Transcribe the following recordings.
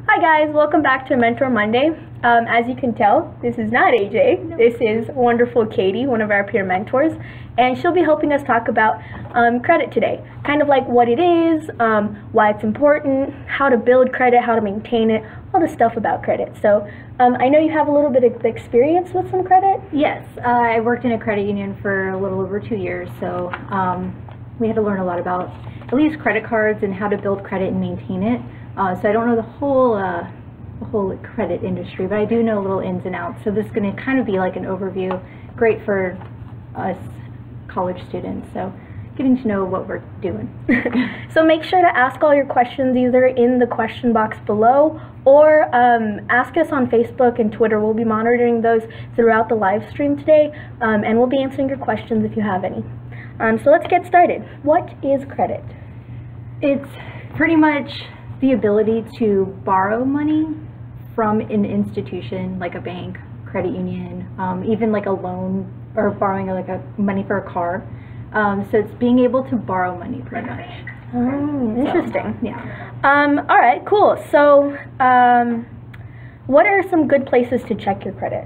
Hi guys, welcome back to Mentor Monday. As you can tell, this is not AJ. This is wonderful Katie, one of our peer mentors, and she'll be helping us talk about credit today. Kind of like what it is, why it's important, how to build credit, how to maintain it, all the stuff about credit. So I know you have a little bit of experience with some credit. Yes, I worked in a credit union for a little over 2 years, so we had to learn a lot about at least credit cards and how to build credit and maintain it. So I don't know the whole credit industry, but I do know little ins and outs. So this is going to kind of be like an overview, great for us college students. So getting to know what we're doing. So make sure to ask all your questions either in the question box below or ask us on Facebook and Twitter. We'll be monitoring those throughout the live stream today, and we'll be answering your questions if you have any. So let's get started. What is credit? It's pretty much the ability to borrow money from an institution like a bank, credit union, even like a loan or borrowing like money for a car. So it's being able to borrow money pretty much. Oh, interesting. So, yeah. All right, cool. So what are some good places to check your credit,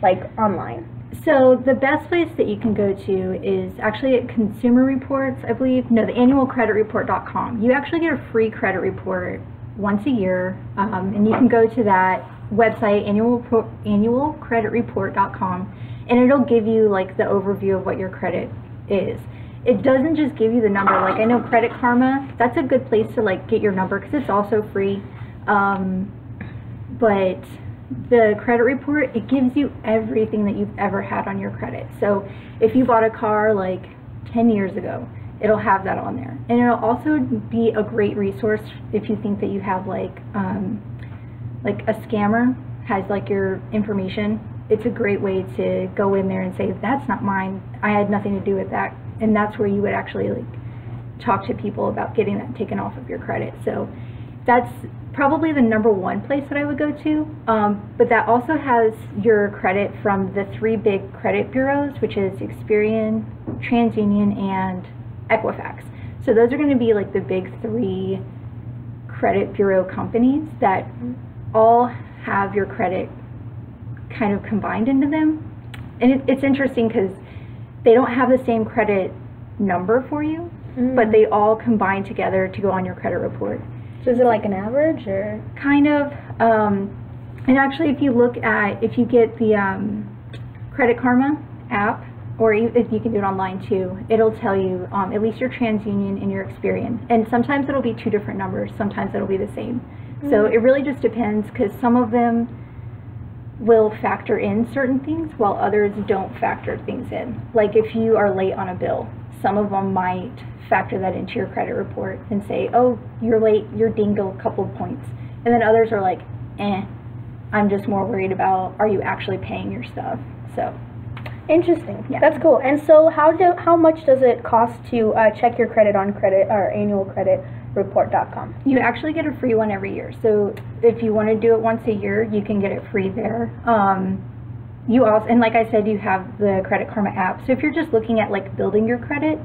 like online? So the best place that you can go to is actually at Consumer Reports, I believe. No, the annualcreditreport.com. You actually get a free credit report once a year, and you can go to that website, annualcreditreport.com, and it'll give you like the overview of what your credit is. It doesn't just give you the number. Like I know Credit Karma, that's a good place to like get your number because it's also free. But the credit report, it gives you everything that you've ever had on your credit. So if you bought a car like 10 years ago, it'll have that on there. And it'll also be a great resource if you think that you have like a scammer has like your information. It's a great way to go in there and say, that's not mine, I had nothing to do with that. And that's where you would actually like talk to people about getting that taken off of your credit. So that's probably the #1 place that I would go to, but that also has your credit from the 3 big credit bureaus, which is Experian, TransUnion, and Equifax. So those are going to be like the big 3 credit bureau companies that all have your credit kind of combined into them. And it's interesting because they don't have the same credit number for you, but they all combine together to go on your credit report. So is it like an average or? Kind of, and actually if you get the Credit Karma app, or if you can do it online too, it'll tell you at least your TransUnion and your Experian. And sometimes it'll be 2 different numbers, sometimes it'll be the same. So it really just depends because some of them will factor in certain things while others don't factor things in. Like if you are late on a bill, some of them might factor that into your credit report and say, oh, you're late, you're dinged a couple of points. And then others are like, I'm just more worried about, are you actually paying your stuff? So interesting. Yeah. That's cool. And so how much does it cost to check your credit on annualcreditreport.com? You actually get a free one every year. So if you want to do it once a year, you can get it free there. You also, and like I said, you have the Credit Karma app. So if you're just looking at like building your credit,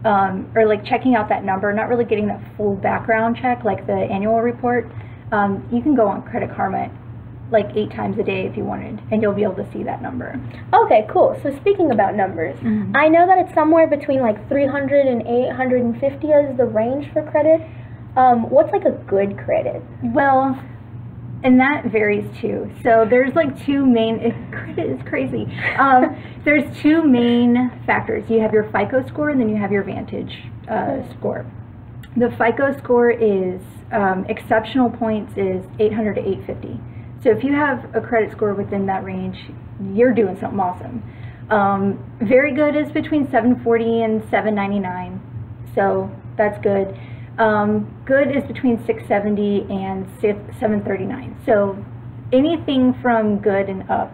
or like checking out that number, not really getting that full background check like the annual report, you can go on Credit Karma like 8 times a day if you wanted, and you'll be able to see that number. Okay, cool. So speaking about numbers, I know that it's somewhere between like 300 and 850 is the range for credit. What's like a good credit? Well, and that varies too. So there's like 2 main, credit is crazy. There's 2 main factors. You have your FICO score and then you have your Vantage score. The FICO score is, exceptional points is 800 to 850. So if you have a credit score within that range, you're doing something awesome. Very good is between 740 and 799. So that's good. Good is between 670 and 739. So anything from good and up.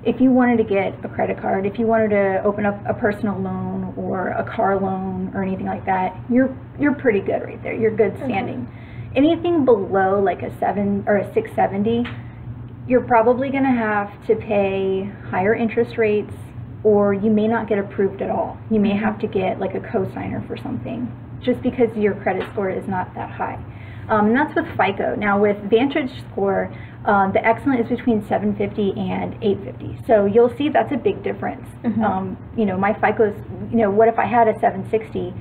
If you wanted to get a credit card, if you wanted to open up a personal loan or a car loan or anything like that, you're pretty good right there. You're good standing. Anything below like a 7 or a 670, you're probably going to have to pay higher interest rates, or you may not get approved at all. You may have to get like a cosigner for something, just because your credit score is not that high. And that's with FICO. Now with Vantage Score, the excellent is between 750 and 850. So you'll see that's a big difference. You know, my FICO's, you know, what if I had a 760?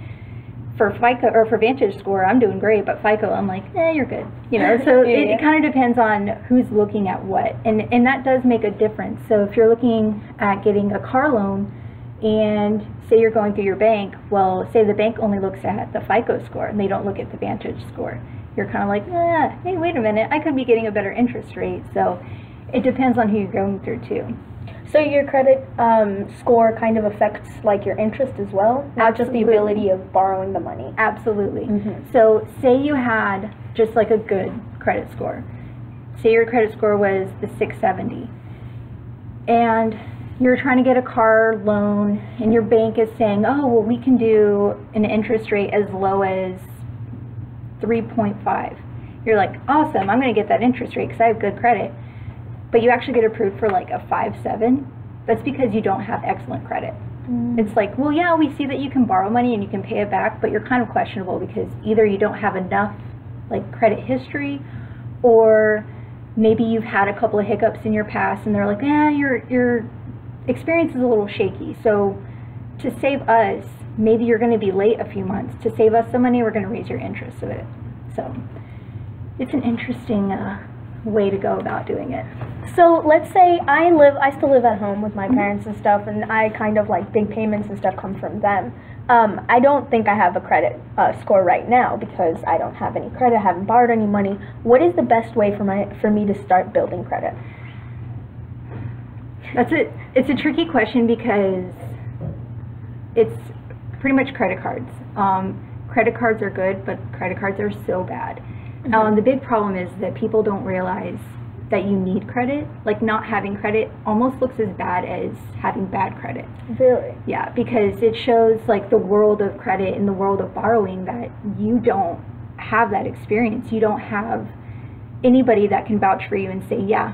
For FICO or for Vantage Score, I'm doing great, but FICO, I'm like, you're good. You know, so it kind of depends on who's looking at what, and that does make a difference. So if you're looking at getting a car loan, and say you're going through your bank, well, say the bank only looks at the FICO score and they don't look at the Vantage Score. You're kind of like, hey, wait a minute, I could be getting a better interest rate. So it depends on who you're going through too. So your credit score kind of affects like your interest as well, not just the ability of borrowing the money. Absolutely. So say you had just like a good credit score. Say your credit score was the 670, and you're trying to get a car loan, and your bank is saying, oh, well, we can do an interest rate as low as 3.5. You're like, awesome, I'm going to get that interest rate because I have good credit. But you actually get approved for like a 5.7. That's because you don't have excellent credit. It's like, well, yeah, we see that you can borrow money and you can pay it back, but you're kind of questionable because either you don't have enough like credit history, or maybe you've had a couple of hiccups in your past and they're like, your experience is a little shaky. So to save us, maybe you're going to be late a few months. To save us some money, we're going to raise your interest of it. So it's an interesting way to go about doing it. So let's say I still live at home with my parents and stuff, and I kind of like big payments and stuff come from them. I don't think I have a credit score right now because I don't have any credit, I haven't borrowed any money. What is the best way for me to start building credit? That's it. It's a tricky question because it's pretty much credit cards. Credit cards are good, but credit cards are so bad. The big problem is that people don't realize that you need credit. Like, not having credit almost looks as bad as having bad credit. Really? Yeah, because it shows like the world of credit and the world of borrowing that you don't have that experience. You don't have anybody that can vouch for you and say, yeah,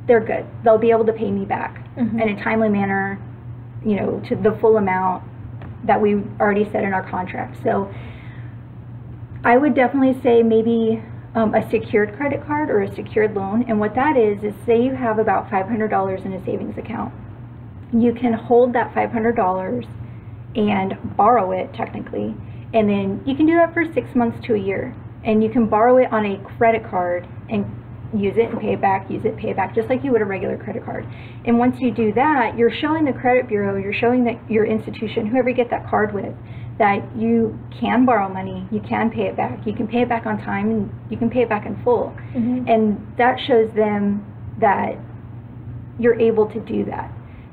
they're good. They'll be able to pay me back in a timely manner, you know, to the full amount that we already said in our contract. So I would definitely say maybe a secured credit card or a secured loan. And what that is say you have about $500 in a savings account. You can hold that $500 and borrow it technically, and then you can do that for 6 months to a year. And you can borrow it on a credit card and use it and pay it back, use it, pay it back, just like you would a regular credit card. And once you do that, you're showing the credit bureau, you're showing that your institution, whoever you get that card with, that you can borrow money, you can pay it back, you can pay it back on time, and you can pay it back in full. And that shows them that you're able to do that.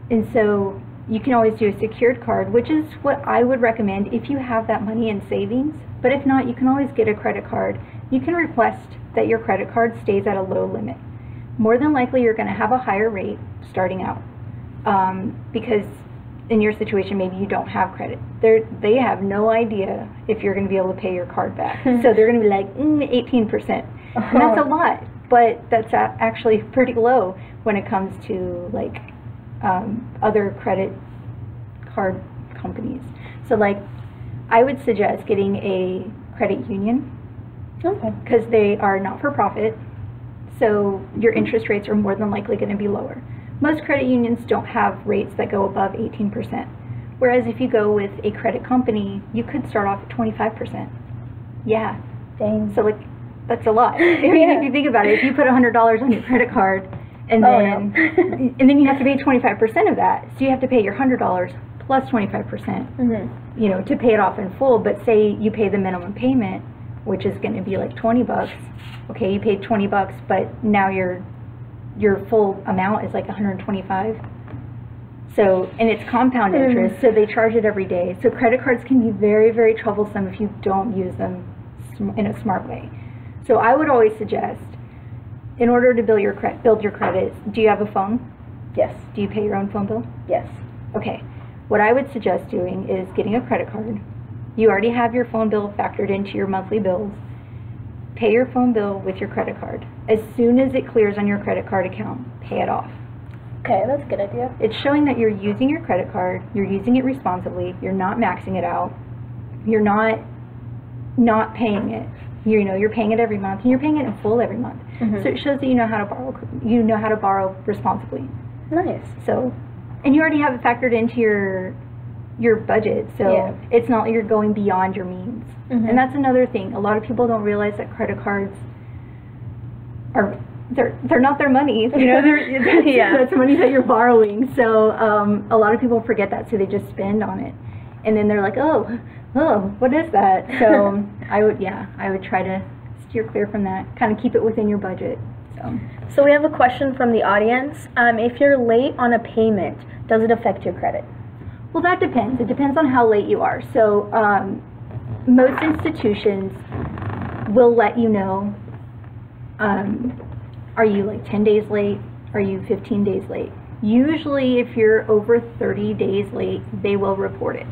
And so you can always do a secured card, which is what I would recommend if you have that money in savings. But if not, you can always get a credit card. You can request that your credit card stays at a low limit. More than likely, you're going to have a higher rate starting out because in your situation, maybe you don't have credit. They have no idea if you're going to be able to pay your card back. So they're going to be like, 18%. And that's a lot, but that's actually pretty low when it comes to like other credit card companies. So like, I would suggest getting a credit union. Okay. Because they are not for profit, so your interest rates are more than likely going to be lower. Most credit unions don't have rates that go above 18%. Whereas if you go with a credit company, you could start off at 25%. Yeah. Dang. So like, that's a lot. I mean, if you think about it, if you put $100 on your credit card, and then and then you have to pay 25% of that, so you have to pay your $100 plus 25%, you know, to pay it off in full. But say you pay the minimum payment, which is going to be like $20. Okay, you paid $20, but now your full amount is like $125. So, and it's compound interest, so they charge it every day. So credit cards can be very, very troublesome if you don't use them in a smart way. So I would always suggest, in order to build your credit, do you have a phone? Yes. Do you pay your own phone bill? Yes. Okay. What I would suggest doing is getting a credit card. You already have your phone bill factored into your monthly bills. Pay your phone bill with your credit card. As soon as it clears on your credit card account, pay it off. Okay, that's a good idea. It's showing that you're using your credit card, you're using it responsibly, you're not maxing it out, you're not paying it. You know, you're paying it every month, and you're paying it in full every month. So it shows that you know how to borrow responsibly. Nice. So, and you already have it factored into your budget, so it's not like you're going beyond your means. And that's another thing. A lot of people don't realize that credit cards are they're not their money. You know, that's money that you're borrowing. So a lot of people forget that, so they just spend on it, and then they're like, oh, what is that? So I would try to steer clear from that. Kind of keep it within your budget. So we have a question from the audience. If you're late on a payment, does it affect your credit? Well, that depends. It depends on how late you are. So most institutions will let you know, are you like 10 days late? Are you 15 days late? Usually if you're over 30 days late, they will report it.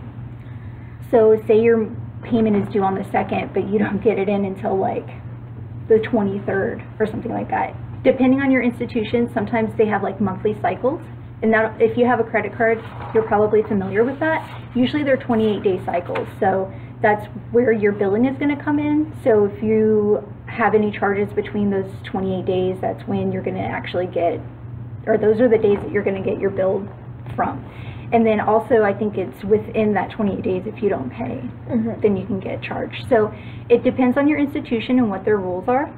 So say your payment is due on the 2nd, but you don't get it in until like the 23rd or something like that. Depending on your institution, sometimes they have like monthly cycles. And that, if you have a credit card, you're probably familiar with that. Usually they're 28-day cycles, so that's where your billing is going to come in. So if you have any charges between those 28 days, that's when you're going to actually get, or those are the days that you're going to get your bill from. And then also, I think it's within that 28 days, if you don't pay, then you can get charged. So it depends on your institution and what their rules are.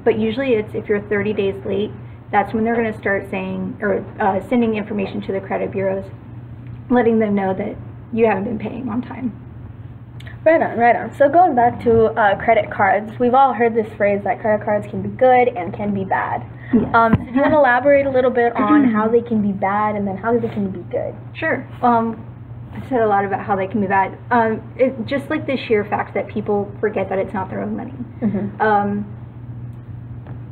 But usually it's, if you're 30 days late, that's when they're going to start saying, or sending information to the credit bureaus, letting them know that you haven't been paying on time. Right on. So going back to credit cards, we've all heard this phrase that credit cards can be good and can be bad. Yes. Do you want to elaborate a little bit on how they can be bad and then how they can be good? Sure. I've said a lot about how they can be bad. Just like the sheer fact that people forget that it's not their own money.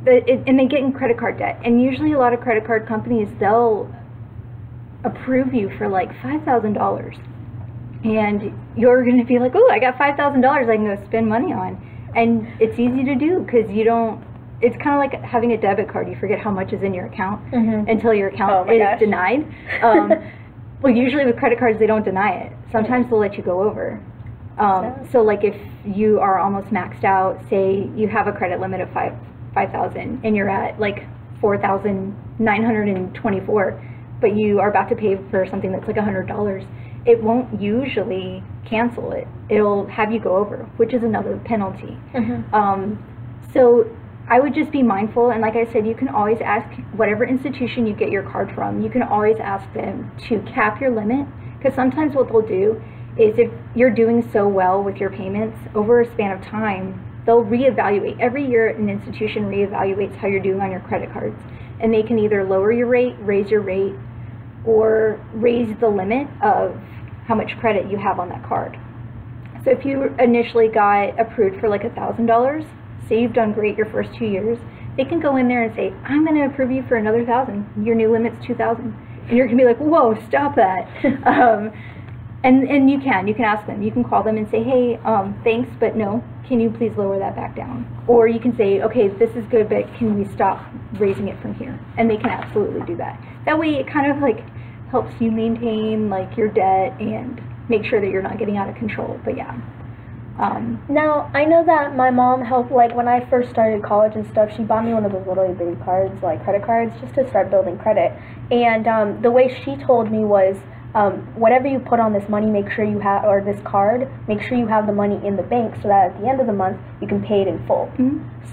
And they get in credit card debt. And usually a lot of credit card companies, they'll approve you for like $5,000. And you're going to be like, oh, I got $5,000 I can go spend money on. And it's easy to do because you don't, it's kind of like having a debit card. You forget how much is in your account until your account is denied. Well, usually with credit cards, they don't deny it. Sometimes they'll let you go over. So like if you are almost maxed out, say you have a credit limit of $5,000 and you're at like $4,924, but you are about to pay for something that's like $100, it won't usually cancel it. It'll have you go over, which is another penalty. So I would just be mindful, and like I said, you can always ask whatever institution you get your card from, you can always ask them to cap your limit, because sometimes what they'll do is if you're doing so well with your payments, over a span of time, they'll reevaluate. Every year an institution reevaluates how you're doing on your credit cards, and they can either lower your rate, raise your rate, or raise the limit of how much credit you have on that card. So if you initially got approved for like $1,000, say you've done great your first 2 years, they can go in there and say, I'm going to approve you for another $1,000. Your new limit's $2,000. And you're going to be like, whoa, stop that. And you can ask them. You can call them and say, hey, thanks, but no, can you please lower that back down? Or you can say, okay, this is good, but can we stop raising it from here? And they can absolutely do that. That way it kind of like helps you maintain like your debt and make sure that you're not getting out of control. But yeah. Now, I know that my mom helped, like when I first started college and stuff, she bought me one of those little bitty cards, like credit cards, just to start building credit. And the way she told me was, whatever you put on this money, make sure you have, or this card, make sure you have the money in the bank so that at the end of the month you can pay it in full.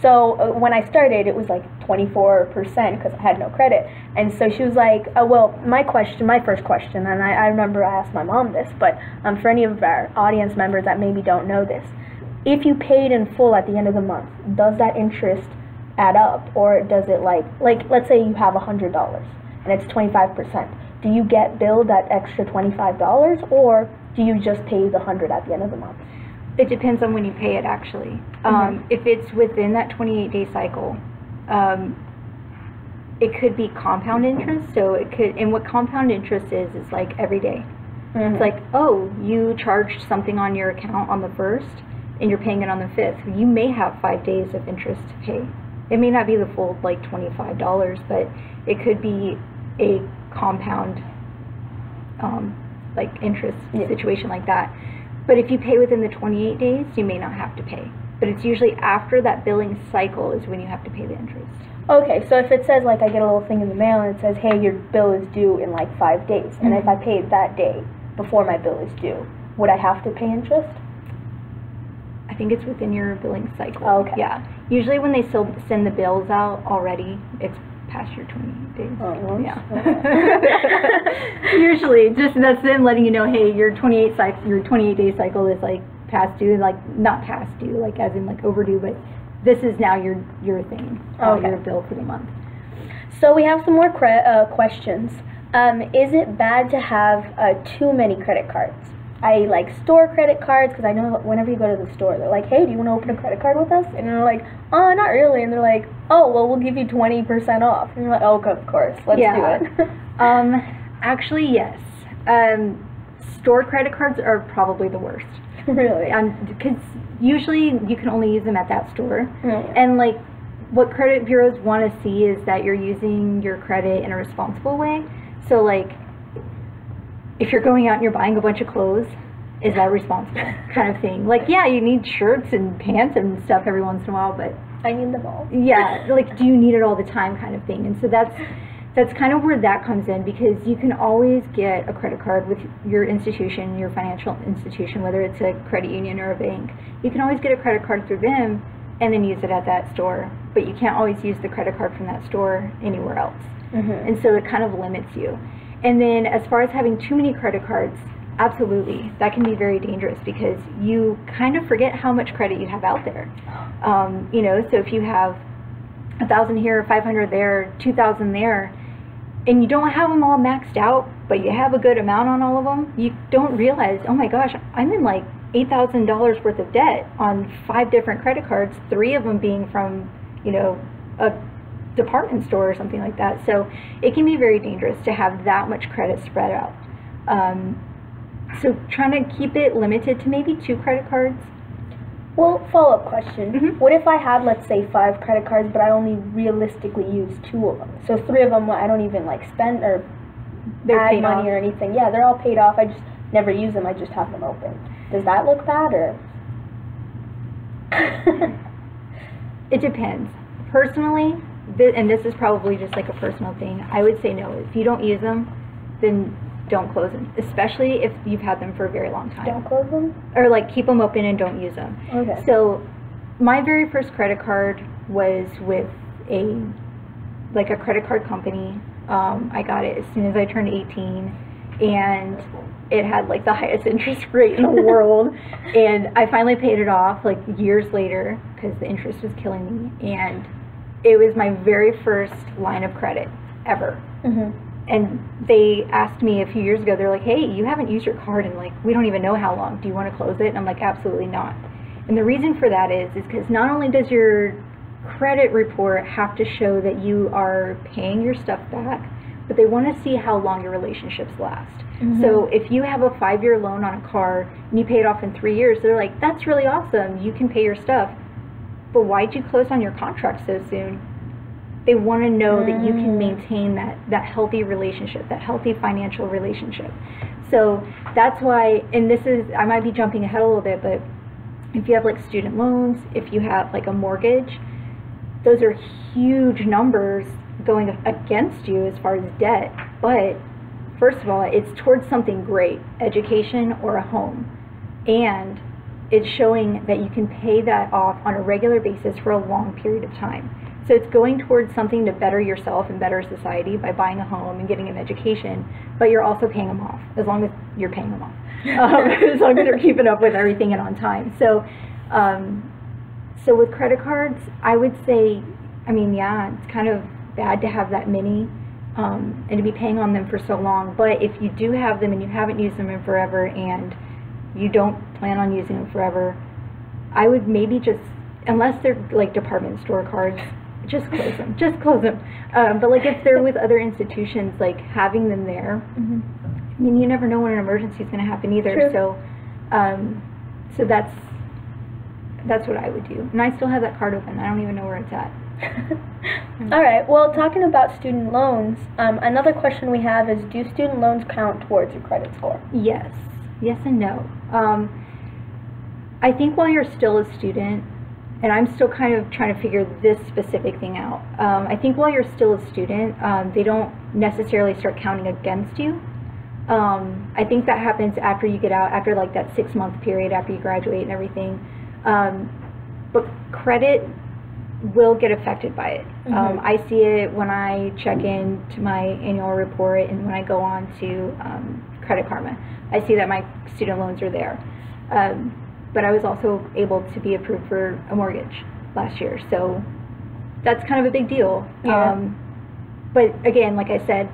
So when I started, it was like 24% because I had no credit. And so she was like, well, my first question, and I remember I asked my mom this, but for any of our audience members that maybe don't know this, if you paid in full at the end of the month, does that interest add up, or does it like let's say you have $100 and it's 25%. Do you get billed that extra $25, or do you just pay the $100 at the end of the month? It depends on when you pay it, actually. If it's within that 28-day cycle, it could be compound interest. So it could, and what compound interest is like every day. It's like, oh, you charged something on your account on the 1st, and you're paying it on the 5th. You may have 5 days of interest to pay. It may not be the full like $25, but it could be a compound like interest situation like that. But if you pay within the 28 days, you may not have to pay. but it's usually after that billing cycle is when you have to pay the interest. Okay, so if it says, like, I get a little thing in the mail and it says, hey, your bill is due in like 5 days, and if I paid that day before my bill is due, would I have to pay interest? I think it's within your billing cycle. Oh, okay. Yeah. Usually when they still send the bills out already, it's past your 28 days. Oh, yeah. Okay. Usually, just that's them letting you know, hey, your 28-day cycle is like past due, like not past due, like as in like overdue, but this is now your thing, your bill for the month. So we have some more questions. Is it bad to have too many credit cards? I like store credit cards because I know whenever you go to the store, they're like, hey, do you want to open a credit card with us? And you're like, oh, not really. And they're like, oh, well, we'll give you 20% off. And you're like, oh, of course, let's do it. Actually, yes. Store credit cards are probably the worst. Really? Because usually you can only use them at that store. Mm. And like what credit bureaus want to see is that you're using your credit in a responsible way. So like if you're going out and you're buying a bunch of clothes, is that responsible kind of thing? Like, yeah, you need shirts and pants and stuff every once in a while, but I need them all. Yeah, like, do you need it all the time kind of thing? And so that's kind of where that comes in, because you can always get a credit card with your institution, your financial institution, whether it's a credit union or a bank. You can always get a credit card through them and then use it at that store, but you can't always use the credit card from that store anywhere else. Mm-hmm. And so it kind of limits you. And then as far as having too many credit cards, absolutely, that can be very dangerous because you kind of forget how much credit you have out there. You know, so if you have 1,000 here, 500 there, 2,000 there, and you don't have them all maxed out, but you have a good amount on all of them, you don't realize, oh my gosh, I'm in like $8,000 worth of debt on 5 different credit cards, 3 of them being from, you know, a department store or something like that. So it can be very dangerous to have that much credit spread out. So trying to keep it limited to maybe 2 credit cards. Well, follow-up question. Mm-hmm. What if I had, let's say, 5 credit cards, but I only realistically use 2 of them? So 3 of them I don't even like spend or add money or anything. Yeah, they're all paid off. I just never use them. I just have them open. Does that look bad or? It depends. Personally, and this is probably just like a personal thing, I would say no. If you don't use them, then don't close them, especially if you've had them for a very long time. Don't close them? Or like keep them open and don't use them. Okay. So my very first credit card was with a credit card company. I got it as soon as I turned 18, and it had like the highest interest rate in the world. And I finally paid it off like years later because the interest was killing me. And it was my very first line of credit ever. Mm-hmm. And they asked me a few years ago, they're like, hey, you haven't used your card in like, we don't even know how long. Do you want to close it? And I'm like, absolutely not. And the reason for that is because not only does your credit report have to show that you are paying your stuff back, but they want to see how long your relationships last. Mm-hmm. So if you have a 5-year loan on a car and you pay it off in 3 years, they're like, that's really awesome. You can pay your stuff. But why'd you close on your contract so soon? They want to know that you can maintain that healthy relationship, that healthy financial relationship. So that's why, and this is, I might be jumping ahead a little bit, but if you have like student loans, if you have like a mortgage, those are huge numbers going against you as far as debt. But first of all, it's towards something great, education or a home. And it's showing that you can pay that off on a regular basis for a long period of time. So it's going towards something to better yourself and better society by buying a home and getting an education, but you're also paying them off, as long as you're paying them off, as long as you're keeping up with everything and on time. So, so with credit cards, I would say, I mean, yeah, it's kind of bad to have that many and to be paying on them for so long. But if you do have them and you haven't used them in forever and you don't plan on using them forever, I would maybe just, unless they're like department store cards, just close them. Just close them. But like if they're with other institutions, like having them there, mm-hmm. I mean, you never know when an emergency is going to happen either. True. So, so that's what I would do. And I still have that card open. I don't even know where it's at. All right. Well, talking about student loans, another question we have is: do student loans count towards your credit score? Yes. Yes and no. I think while you're still a student, and I'm still kind of trying to figure this specific thing out. I think while you're still a student, they don't necessarily start counting against you. I think that happens after you get out, after like that 6-month period after you graduate and everything. But credit will get affected by it. I see it when I check in to my annual report and when I go on to Credit Karma. I see that my student loans are there. But I was also able to be approved for a mortgage last year, so that's kind of a big deal. Yeah. But again, like I said,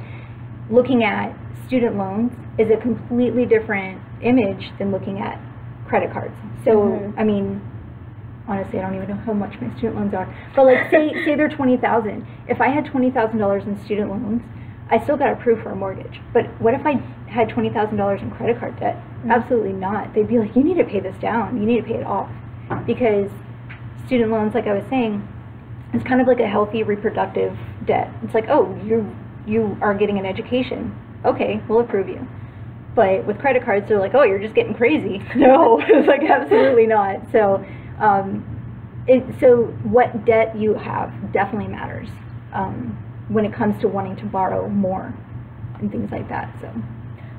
looking at student loans is a completely different image than looking at credit cards. So I mean, honestly, I don't even know how much my student loans are. But like, say they're $20,000. If I had $20,000 in student loans, I still got approved for a mortgage. But what if I had $20,000 in credit card debt? Absolutely not. They'd be like, you need to pay this down. You need to pay it off. Because student loans, like I was saying, is kind of like a healthy reproductive debt. It's like, oh, you are getting an education. Okay, we'll approve you. But with credit cards, they're like, oh, you're just getting crazy. No, like absolutely not. So, so what debt you have definitely matters when it comes to wanting to borrow more and things like that. So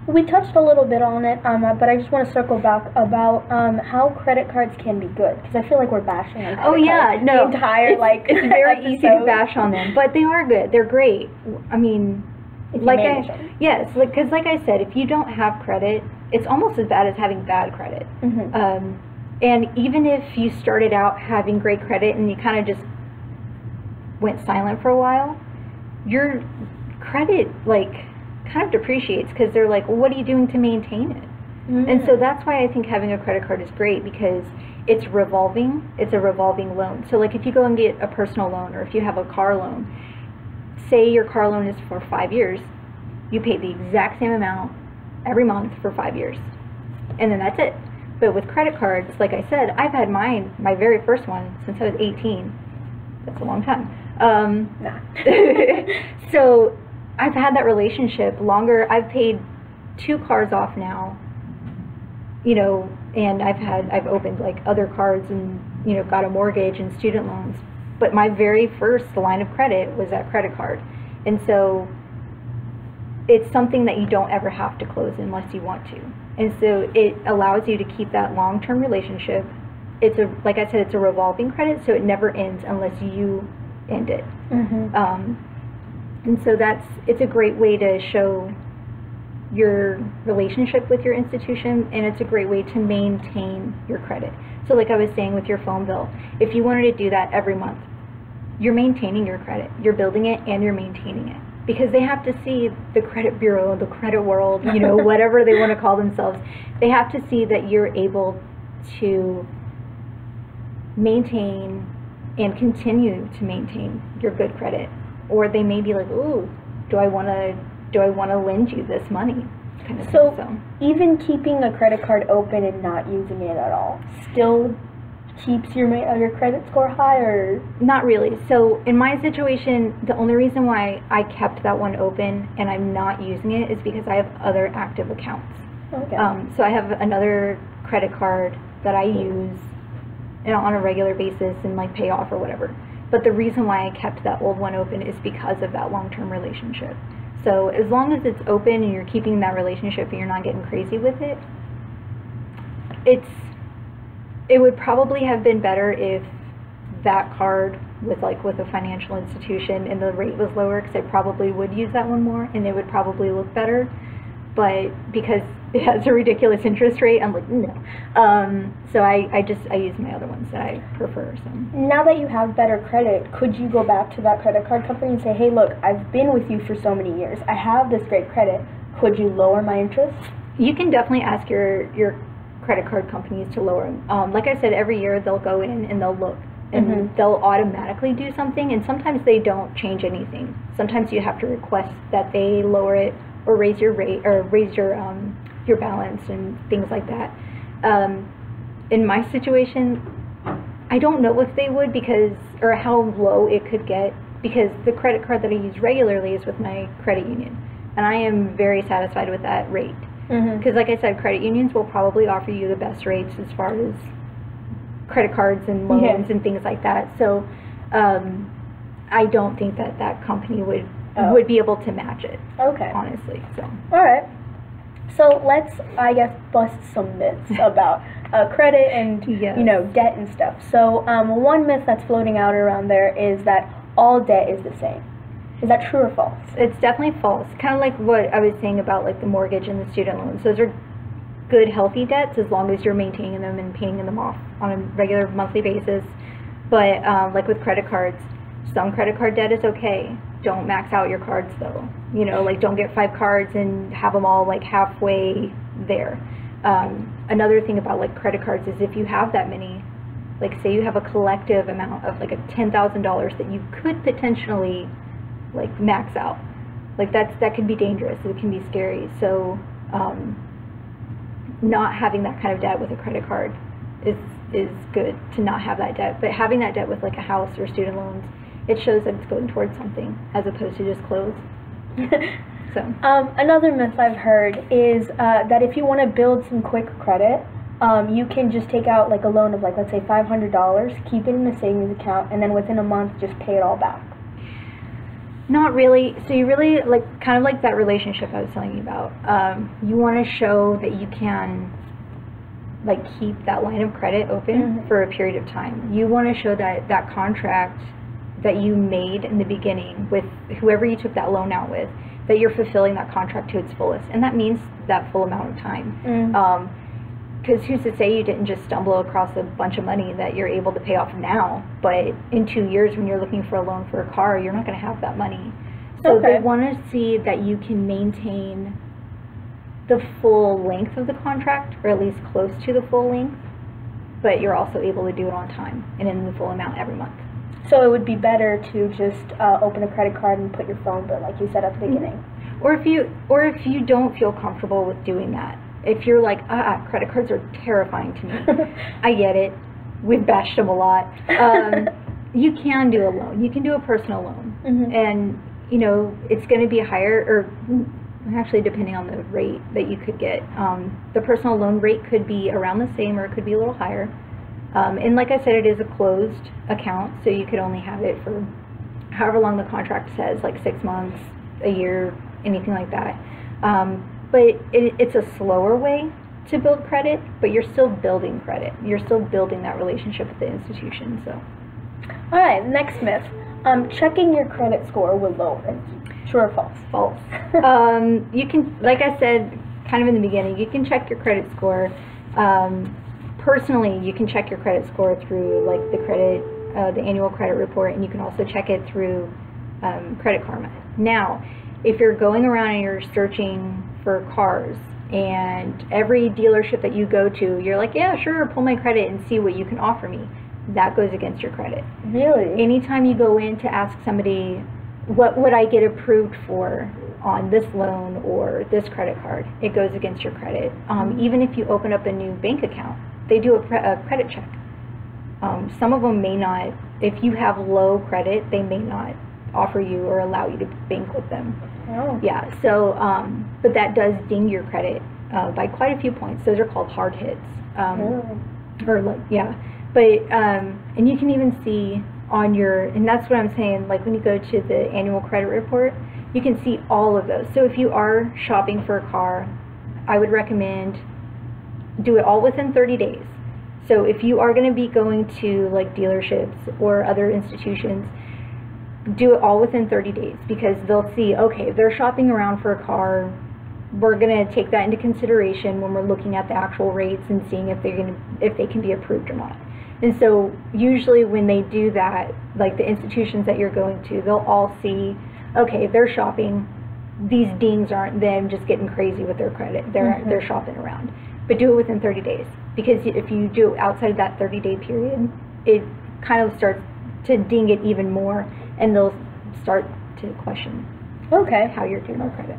we touched a little bit on it, but I just want to circle back about how credit cards can be good, because I feel like we're bashing on credit cards no, the entire it's very easy to bash on them, but they are good. They're great. I mean, because like I said, if you don't have credit, it's almost as bad as having bad credit. And even if you started out having great credit and you kind of just went silent for a while, your credit kind of depreciates, because they're like, well, what are you doing to maintain it? And so that's why I think having a credit card is great, because it's revolving. It's a revolving loan. So like if you go and get a personal loan, or if you have a car loan, say your car loan is for 5 years, you pay the exact same amount every month for 5 years, and then that's it. But with credit cards, like I said, I've had my very first one since I was 18. That's a long time. So I've had that relationship longer. I've paid 2 cars off now, and I've opened like other cards and, got a mortgage and student loans. But my very first line of credit was that credit card. And so it's something that you don't ever have to close unless you want to. And so it allows you to keep that long-term relationship. Like I said, it's a revolving credit, so it never ends unless you end it. And so it's a great way to show your relationship with your institution, and it's a great way to maintain your credit. So like I was saying with your phone bill, if you wanted to do that every month, you're maintaining your credit. You're building it and you're maintaining it. Because they have to see, the credit bureau, the credit world, whatever they want to call themselves, they have to see that you're able to maintain and continue to maintain your good credit. Or they may be like, ooh, do I want to lend you this money? Kind of so, thing. Even keeping a credit card open and not using it at all still keeps your credit score high, or? Not really. So in my situation, the only reason why I kept that one open and I'm not using it is because I have other active accounts. Okay. So I have another credit card that I use on a regular basis and like pay off or whatever. But the reason why I kept that old one open is because of that long-term relationship. So as long as it's open and you're keeping that relationship and you're not getting crazy with it, it would probably have been better if that card with a financial institution and the rate was lower, because I probably would use that one more and it would probably look better. But because it has a ridiculous interest rate, I'm like, no. So I use my other ones that I prefer. So now that you have better credit, could you go back to that credit card company and say, hey, look, I've been with you for so many years. I have this great credit. Could you lower my interest? You can definitely ask your credit card companies to lower them. Like I said, every year they'll go in and they'll look, and they'll automatically do something, and sometimes they don't change anything. Sometimes you have to request that they lower it or raise your rate or raise your balance and things like that. In my situation, I don't know if they would, or how low it could get, because the credit card that I use regularly is with my credit union, and I am very satisfied with that rate. Because like I said, credit unions will probably offer you the best rates as far as credit cards and loans and things like that. So I don't think that company would be able to match it. Okay. Honestly. So. All right. So let's, I guess, bust some myths about credit and debt and stuff. So one myth that's floating out around there is that all debt is the same. Is that true or false? It's definitely false. Kind of like what I was saying about like the mortgage and the student loans. Those are good, healthy debts as long as you're maintaining them and paying them off on a regular monthly basis. But like with credit cards, some credit card debt is okay. Don't max out your cards though. Like don't get 5 cards and have them all like halfway there. Another thing about like credit cards is if you have that many, like say you have a collective amount of like a $10,000 that you could potentially like max out, like that can be dangerous. It can be scary. So not having that kind of debt with a credit card is good to not have that debt. But having that debt with like a house or student loans, it shows that it's going towards something as opposed to just clothes. So another myth I've heard is that if you want to build some quick credit, you can just take out like a loan of like, let's say $500, keep it in a savings account, and then within a month just pay it all back. Not really. So you really like kind of like that relationship I was telling you about. You want to show that you can like keep that line of credit open for a period of time. You want to show that that contract that you made in the beginning with whoever you took that loan out with, that you're fulfilling that contract to its fullest, and that means that full amount of time. Because who's to say you didn't just stumble across a bunch of money that you're able to pay off now, but in 2 years when you're looking for a loan for a car, you're not going to have that money. So they want to see that you can maintain the full length of the contract, or at least close to the full length, but you're also able to do it on time and in the full amount every month. So it would be better to just open a credit card and put your phone bill like you said at the beginning. Or if you don't feel comfortable with doing that. If you're like, credit cards are terrifying to me. I get it. We've bashed them a lot. You can do a loan. You can do a personal loan. And, it's going to be higher, or actually depending on the rate that you could get. The personal loan rate could be around the same, or it could be a little higher. And like I said, it is a closed account, so you could only have it for however long the contract says, like 6 months, a year, anything like that. But it's a slower way to build credit, but you're still building credit. You're still building that relationship with the institution. So, all right, next myth: checking your credit score will lower it. True or false? False. You can, like I said, kind of in the beginning, you can check your credit score. Personally, you can check your credit score through like the annual credit report, and you can also check it through Credit Karma. Now, if you're going around and you're searching for cars, and every dealership that you go to, you're like, yeah, sure, pull my credit and see what you can offer me, that goes against your credit. Really? Anytime you go in to ask somebody, what would I get approved for on this loan or this credit card, it goes against your credit. Even if you open up a new bank account, they do a credit check. Some of them may not, if you have low credit, they may not offer you or allow you to bank with them. Oh. Yeah, so, but that does ding your credit by quite a few points. Those are called hard hits. Or like, yeah. But, and you can even see on your, and that's what I'm saying, like when you go to the annual credit report, you can see all of those. So if you are shopping for a car, I would recommend do it all within 30 days. So if you are going to be going to like dealerships or other institutions, do it all within 30 days, because they'll see, okay, if they're shopping around for a car, we're going to take that into consideration when we're looking at the actual rates and seeing if they can be approved or not. And so usually when they do that, like the institutions that you're going to, they'll all see, okay, they're shopping, these dings aren't them just getting crazy with their credit, they're shopping around. But do it within 30 days, because if you do it outside of that 30-day period, it kind of starts to ding it even more, and they'll start to question how you're doing your credit.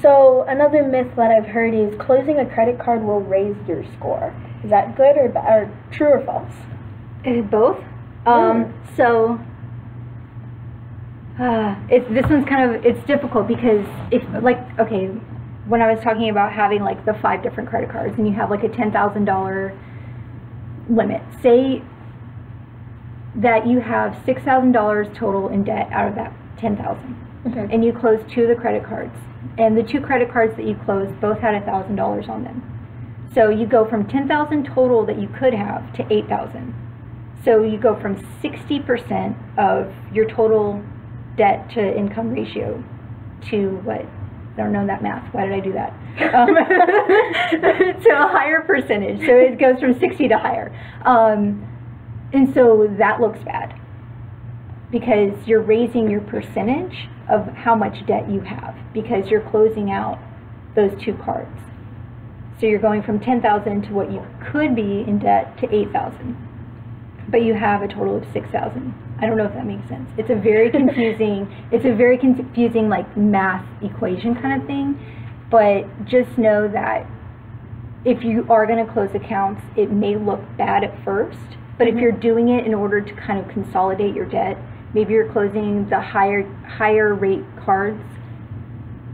So another myth that I've heard is closing a credit card will raise your score. Is that good or bad, or true or false? Both. So this one's kind of, it's difficult, because if like, okay, when I was talking about having like the 5 different credit cards, and you have like a $10,000 limit. Say that you have $6,000 total in debt out of that $10,000, and you close 2 of the credit cards, and the 2 credit cards that you closed both had $1,000 on them. So you go from $10,000 total that you could have to $8,000. So you go from 60% of your total debt to income ratio to what? I don't know that math. Why did I do that? To a higher percentage. So it goes from 60 to higher. And so that looks bad because you're raising your percentage of how much debt you have because you're closing out those 2 cards. So you're going from $10,000 to what you could be in debt to $8,000, but you have a total of $6,000. I don't know if that makes sense. It's a very confusing, like math equation kind of thing, but just know that if you are going to close accounts, it may look bad at first, but if you're doing it in order to kind of consolidate your debt, maybe you're closing the higher rate cards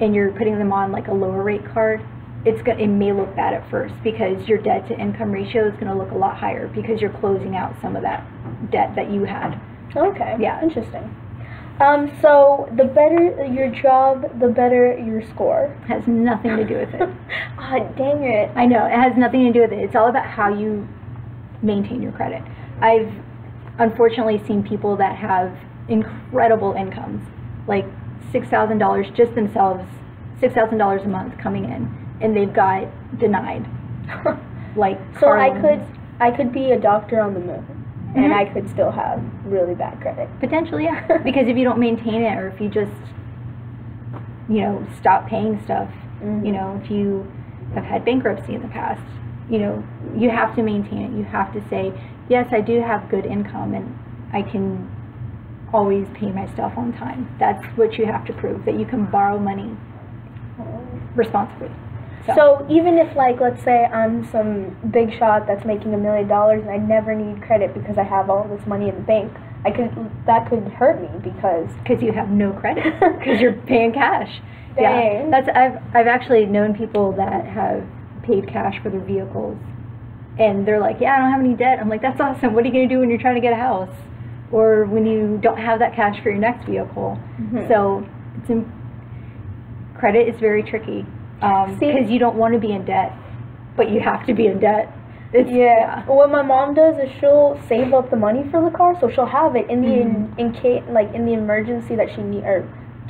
and you're putting them on like a lower rate card, it may look bad at first because your debt to income ratio is going to look a lot higher because you're closing out some of that debt that you had. Okay. Yeah. Interesting. So the better your job, the better your score. Has nothing to do with it. Oh, dang it. I know, it has nothing to do with it. It's all about how you maintain your credit. I've unfortunately seen people that have incredible incomes, like $6,000 just themselves, $6,000 a month coming in, and they've got denied. Like so I could be a doctor on the moon, and I could still have really bad credit. Potentially, yeah. Because if you don't maintain it, or if you just, stop paying stuff, if you have had bankruptcy in the past, you have to maintain it. You have to say, yes, I do have good income, and I can always pay my stuff on time. That's what you have to prove, that you can borrow money responsibly. So even if, like, let's say I'm some big shot that's making $1 million and I never need credit because I have all this money in the bank, that could hurt me because you have no credit because you're paying cash. Dang. Yeah, I've actually known people that have paid cash for their vehicles, and they're like, yeah, I don't have any debt. I'm like, that's awesome. What are you going to do when you're trying to get a house, or when you don't have that cash for your next vehicle? So credit is very tricky. Because you don't want to be in debt, but you have to be in debt. Yeah. What my mom does is she'll save up the money for the car, so she'll have it in the in the emergency that she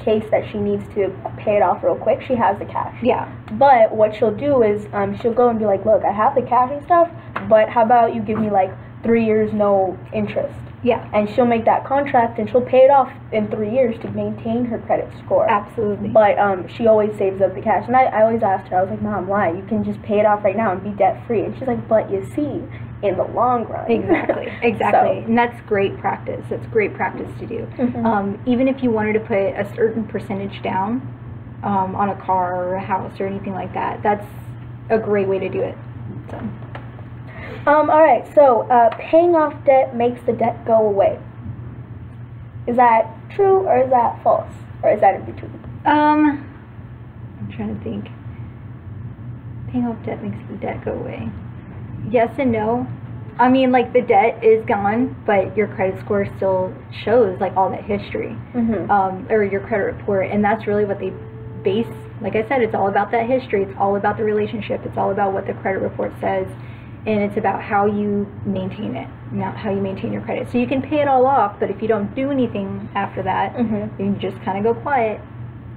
case that she needs to pay it off real quick. She has the cash. Yeah. But what she'll do is she'll go and be like, look, I have the cash and stuff, but how about you give me like 3 years no interest? Yeah. And she'll make that contract and she'll pay it off in 3 years to maintain her credit score. Absolutely. But she always saves up the cash. And I always asked her, I was like, Mom, why? You can just pay it off right now and be debt free. And she's like, but you see, in the long run. Exactly. So. And that's great practice. That's great practice to do. Even if you wanted to put a certain percentage down on a car or a house or anything like that, that's a great way to do it. So. Alright, so paying off debt makes the debt go away. Is that true or is that false? Or is that in between? I'm trying to think. Paying off debt makes the debt go away. Yes and no. I mean, like, the debt is gone, but your credit score still shows, like, all that history. Or your credit report, and that's really what they base. Like I said, it's all about that history. It's all about the relationship. It's all about what the credit report says. And it's about how you maintain it, not how you maintain your credit. So you can pay it all off, but if you don't do anything after that, you just kind of go quiet,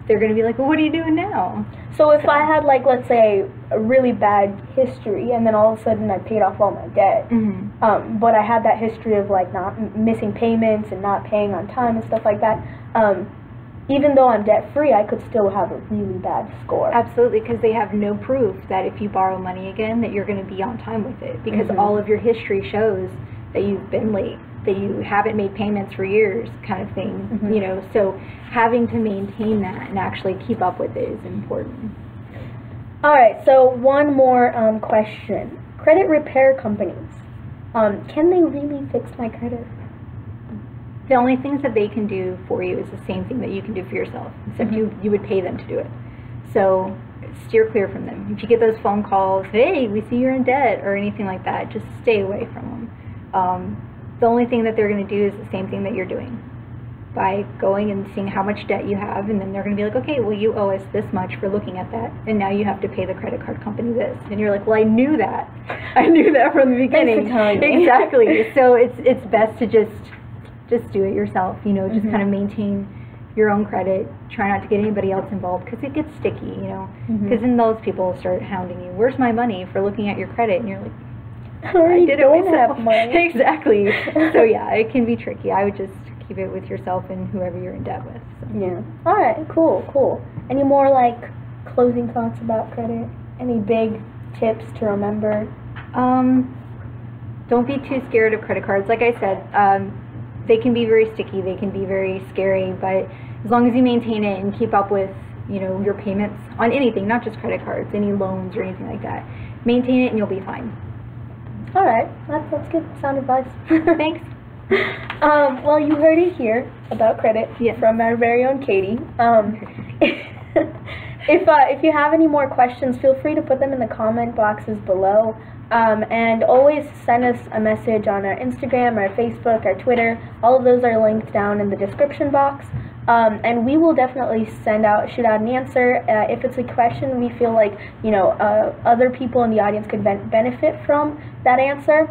they're going to be like, well, what are you doing now? So if I had, like, let's say, a really bad history, and then all of a sudden I paid off all my debt, but I had that history of, like, not missing payments and not paying on time and stuff like that, even though I'm debt-free, I could still have a really bad score. Absolutely, because they have no proof that if you borrow money again, that you're going to be on time with it. Because all of your history shows that you've been late, that you haven't made payments for years, kind of thing. So having to maintain that and actually keep up with it is important. All right, so one more question. Credit repair companies, can they really fix my credit? The only things that they can do for you is the same thing that you can do for yourself, except you would pay them to do it. So steer clear from them. If you get those phone calls, hey, we see you're in debt, or anything like that, just stay away from them. The only thing that they're going to do is the same thing that you're doing, by going and seeing how much debt you have, and then they're going to be like, okay, well, you owe us this much for looking at that, and now you have to pay the credit card company this. And you're like, well, I knew that. I knew that from the beginning. Thanks for telling me. Exactly. So it's best to just do it yourself, you know, just kind of maintain your own credit. Try not to get anybody else involved, because it gets sticky, you know, because then those people start hounding you. Where's my money for looking at your credit? And you're like, I did it myself. Exactly. So yeah, it can be tricky. I would just keep it with yourself and whoever you're in debt with. So. Yeah. All right. Cool. Any more like closing thoughts about credit? Any big tips to remember? Don't be too scared of credit cards. Like I said, they can be very sticky. They can be very scary. But as long as you maintain it and keep up with, you know, your payments on anything, not just credit cards, any loans or anything like that, maintain it and you'll be fine. All right. That's good. Sound advice. Thanks. Well, you heard it here about credit from our very own Katie. If you have any more questions, feel free to put them in the comment boxes below. And always send us a message on our Instagram, our Facebook, our Twitter. All of those are linked down in the description box. And we will definitely shoot out an answer. If it's a question we feel like, you know, other people in the audience could benefit from that answer,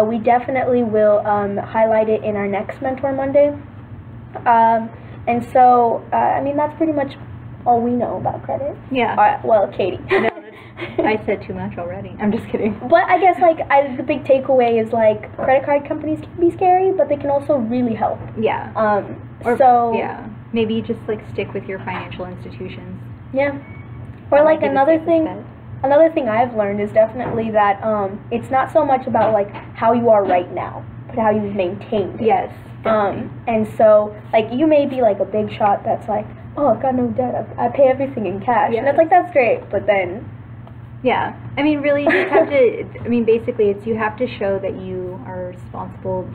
we definitely will highlight it in our next Mentor Monday. And so, I mean, that's pretty much all we know about credit. Yeah. Well, Katie. No, I said too much already. I'm just kidding. But I guess, like, the big takeaway is, like, credit card companies can be scary, but they can also really help. Yeah. Yeah. Maybe just, like, stick with your financial institutions. Yeah. Or, like, another thing I've learned is definitely that it's not so much about, like, how you are right now, but how you've maintained it. Yes. And so, like, you may be, like, a big shot that's like, oh, I've got no debt, I pay everything in cash. Yes. And it's like, that's great, but then... Yeah. I mean, really, you just have to, I mean, basically, it's you have to show that you are a responsible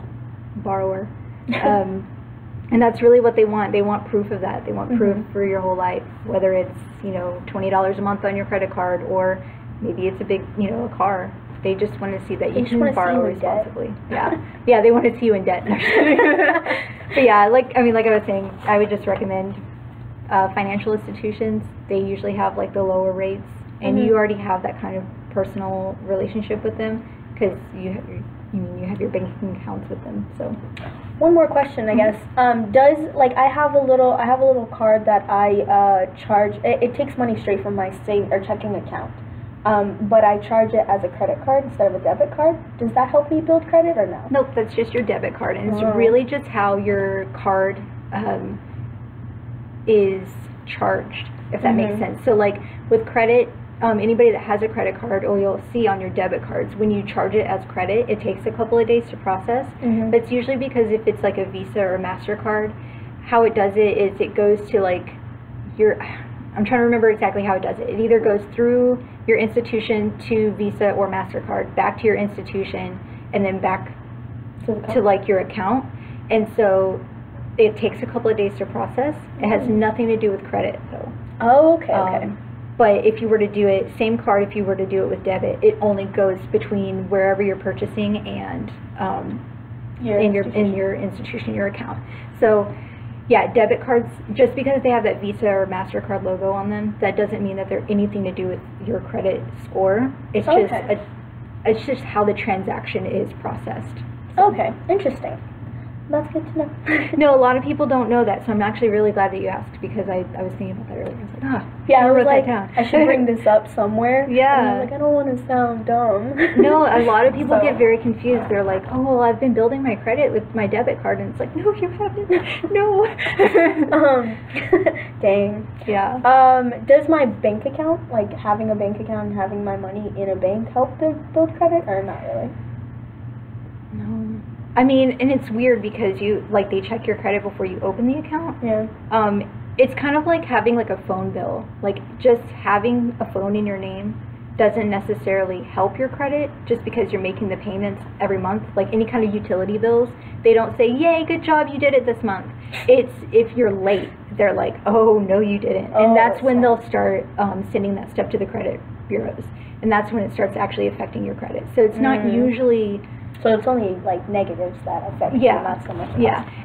borrower. And that's really what they want. They want proof of that. They want proof for your whole life, whether it's, you know, $20 a month on your credit card, or maybe it's a big, you know, a car. They just want to see that you can borrow responsibly. Yeah. Yeah, they want to see you in debt. But yeah, like I was saying, I would just recommend financial institutions. They usually have like the lower rates, and you already have that kind of personal relationship with them, because you have your banking accounts with them. So one more question, I guess. Does, like, I have a little card that I charge. It takes money straight from my checking account, but I charge it as a credit card instead of a debit card. Does that help me build credit or no? Nope, that's just your debit card, and it's really just how your card is charged, if that makes sense. So, like, with credit, anybody that has a credit card, or you'll see on your debit cards, when you charge it as credit, it takes a couple of days to process. But it's usually because if it's like a Visa or MasterCard, how it does it is it goes to like I'm trying to remember exactly how it does it. It either goes through your institution to Visa or MasterCard, back to your institution, and then back to like your account. And so it takes a couple of days to process. It has nothing to do with credit, though. Oh, okay. But if you were to do it, same card, if you were to do it with debit, it only goes between wherever you're purchasing and in your institution, your account. So, yeah, debit cards, just because they have that Visa or MasterCard logo on them, that doesn't mean that they're anything to do with your credit score. It's it's just how the transaction is processed. So. Okay, interesting. That's good to know. No, a lot of people don't know that, so I'm actually really glad that you asked, because I was thinking about that earlier. I was like, I was like, I should bring this up somewhere. Yeah. And I was like, I don't want to sound dumb. No, a lot of people get very confused. They're like, oh, well, I've been building my credit with my debit card, and it's like, no, you haven't. No. Dang. Yeah. Does my bank account, like having a bank account and having my money in a bank, help to build credit, or not really? No. I mean, and it's weird because they check your credit before you open the account. Yeah. It's kind of like having like a phone bill. Like, just having a phone in your name doesn't necessarily help your credit just because you're making the payments every month. Like any kind of utility bills, they don't say, yay, good job, you did it this month. It's if you're late, they're like, oh, no, you didn't. And that's when they'll start sending that stuff to the credit bureaus. And that's when it starts actually affecting your credit. So it's not usually So it's only like negatives that affect you, not so much.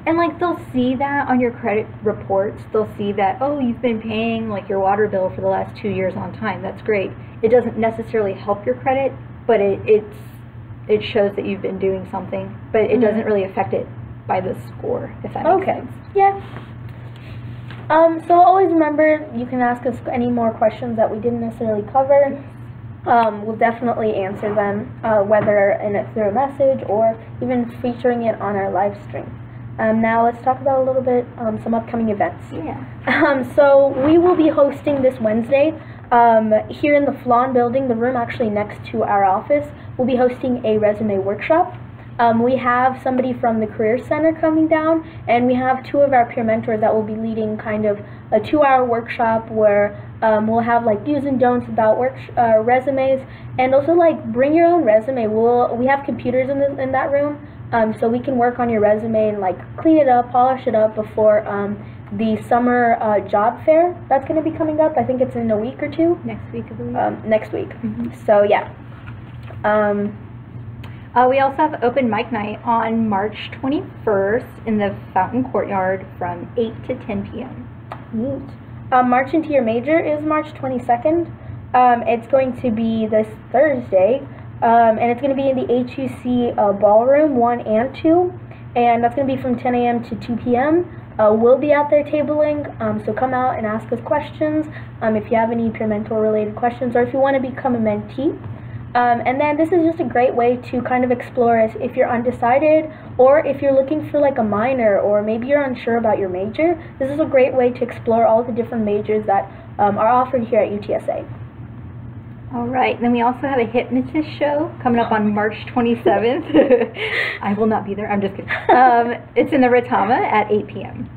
And like they'll see that on your credit reports. They'll see that, oh, you've been paying like your water bill for the last 2 years on time. That's great. It doesn't necessarily help your credit, but it shows that you've been doing something, but it doesn't really affect it by the score, if that makes sense. Yeah. So always remember, you can ask us any more questions that we didn't necessarily cover. We'll definitely answer them, whether through a message or even featuring it on our live stream. Now let's talk about a little bit some upcoming events. So we will be hosting this Wednesday here in the Flan building, the room actually next to our office. We'll be hosting a resume workshop. We have somebody from the Career Center coming down, and we have 2 of our peer mentors that will be leading kind of a 2-hour workshop where we'll have like do's and don'ts about resumes, and also like bring your own resume. We have computers in that room, so we can work on your resume and like clean it up, polish it up before the summer job fair that's going to be coming up. I think it's in a week or 2. Next week, I believe. Next week. So yeah. We also have open mic night on March 21st in the Fountain Courtyard from 8 to 10 p.m. Neat. March into Your Major is March 22nd. It's going to be this Thursday, and it's going to be in the HUC Ballroom 1 and 2, and that's going to be from 10 a.m. to 2 p.m. We'll be out there tabling, so come out and ask us questions if you have any peer mentor related questions, or if you want to become a mentee. And then this is just a great way to kind of explore if you're undecided, or if you're looking for like a minor, or maybe you're unsure about your major. This is a great way to explore all the different majors that are offered here at UTSA. All right, then we also have a hypnotist show coming up on March 27th. I will not be there, I'm just kidding. It's in the Ratama at 8 p.m.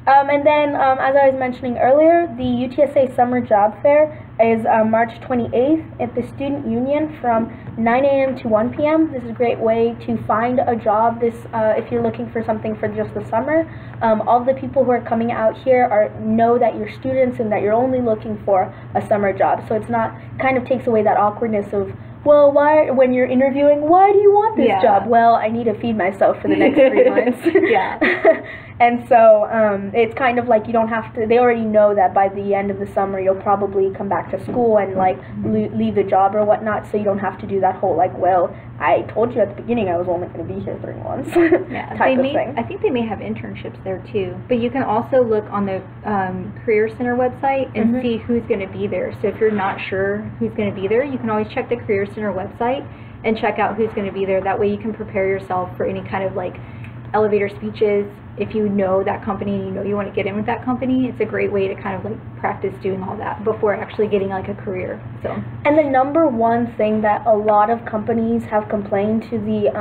And then, as I was mentioning earlier, the UTSA Summer Job Fair is March 28th at the Student Union from 9 a.m. to 1 p.m. This is a great way to find a job if you're looking for something for just the summer. All the people who are coming out here know that you're students and that you're only looking for a summer job. So it's not, kind of takes away that awkwardness of, well, why, when you're interviewing, why do you want this job? Well, I need to feed myself for the next 3 months. And so it's kind of like you don't have to, they already know that by the end of the summer you'll probably come back to school and like leave the job or whatnot, so you don't have to do that whole like, well, I told you at the beginning I was only going to be here 3 months type of thing. I think they may have internships there too, but you can also look on the Career Center website and see who's going to be there. So if you're not sure who's going to be there, you can always check the Career Center website and check out who's going to be there. That way you can prepare yourself for any kind of like elevator speeches. If you know that company and you know you want to get in with that company, it's a great way to kind of like practice doing all that before actually getting like a career. So, and the number one thing that a lot of companies have complained to the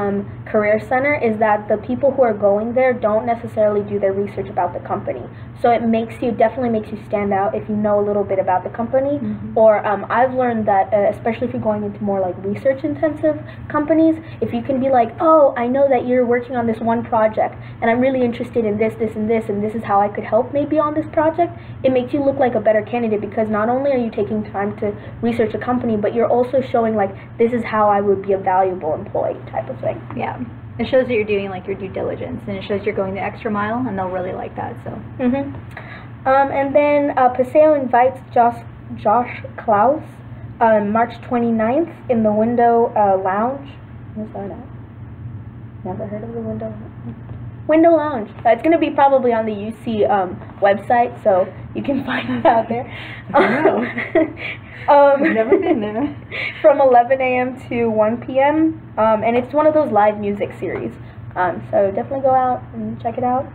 Career Center is that the people who are going there don't necessarily do their research about the company. So it definitely makes you stand out if you know a little bit about the company. Or I've learned that especially if you're going into more like research intensive companies, if you can be like, oh, I know that you're working on this one project and I'm really interested in this, this, and this, and this is how I could help maybe on this project, it makes you look like a better candidate, because not only are you taking time to research a company, but you're also showing like, this is how I would be a valuable employee type of thing. Yeah. It shows that you're doing like your due diligence, and it shows you're going the extra mile, and they'll really like that. So. And then Paseo invites Josh Klaus March 29th in the Window Lounge. What's that at? Never heard of the Window Lounge. It's going to be probably on the UC website, so you can find it out there. I've never been there. From 11 a.m. to 1 p.m. And it's one of those live music series. So definitely go out and check it out.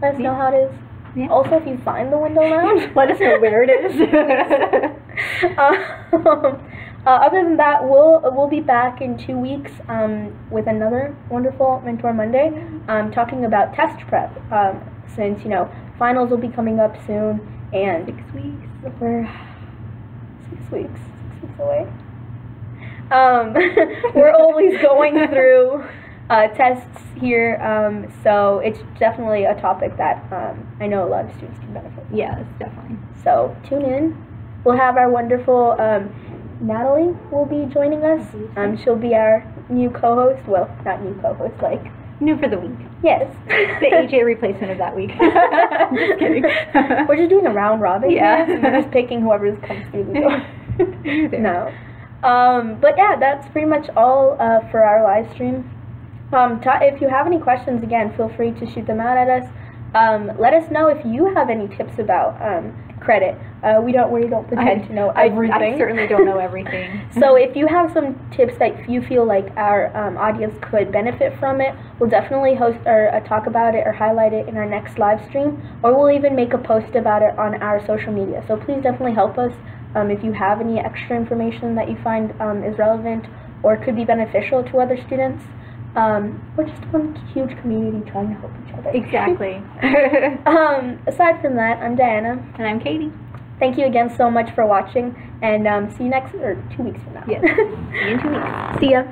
Let us know how it is. Yeah. Also, if you find the Window Lounge, let us know where it is. Other than that, we'll be back in 2 weeks with another wonderful Mentor Monday, talking about test prep. Since finals will be coming up soon, and 6 weeks. We're 6 weeks away. We're always going through tests here, so it's definitely a topic that I know a lot of students can benefit from. Yes, definitely. So tune in. We'll have our wonderful Natalie will be joining us. She'll be our new co-host. Well, not new co-host, like New for the week. yes. The AJ replacement of that week. Just kidding. We're just doing a round robin. Yeah. Here, and we're just picking whoever comes through the door. No. But yeah, that's pretty much all for our live stream. If you have any questions, again, feel free to shoot them out at us. Let us know if you have any tips about credit. We don't pretend to know everything. I certainly don't know everything. So if you have some tips that you feel like our audience could benefit from it, we'll definitely host or talk about it or highlight it in our next live stream, or we'll even make a post about it on our social media. So please definitely help us if you have any extra information that you find is relevant or could be beneficial to other students. We're just one huge community trying to help each other. Exactly. Aside from that, I'm Diana. And I'm Katie. Thank you again so much for watching, and see you 2 weeks from now. Yes. See you in 2 weeks. See ya.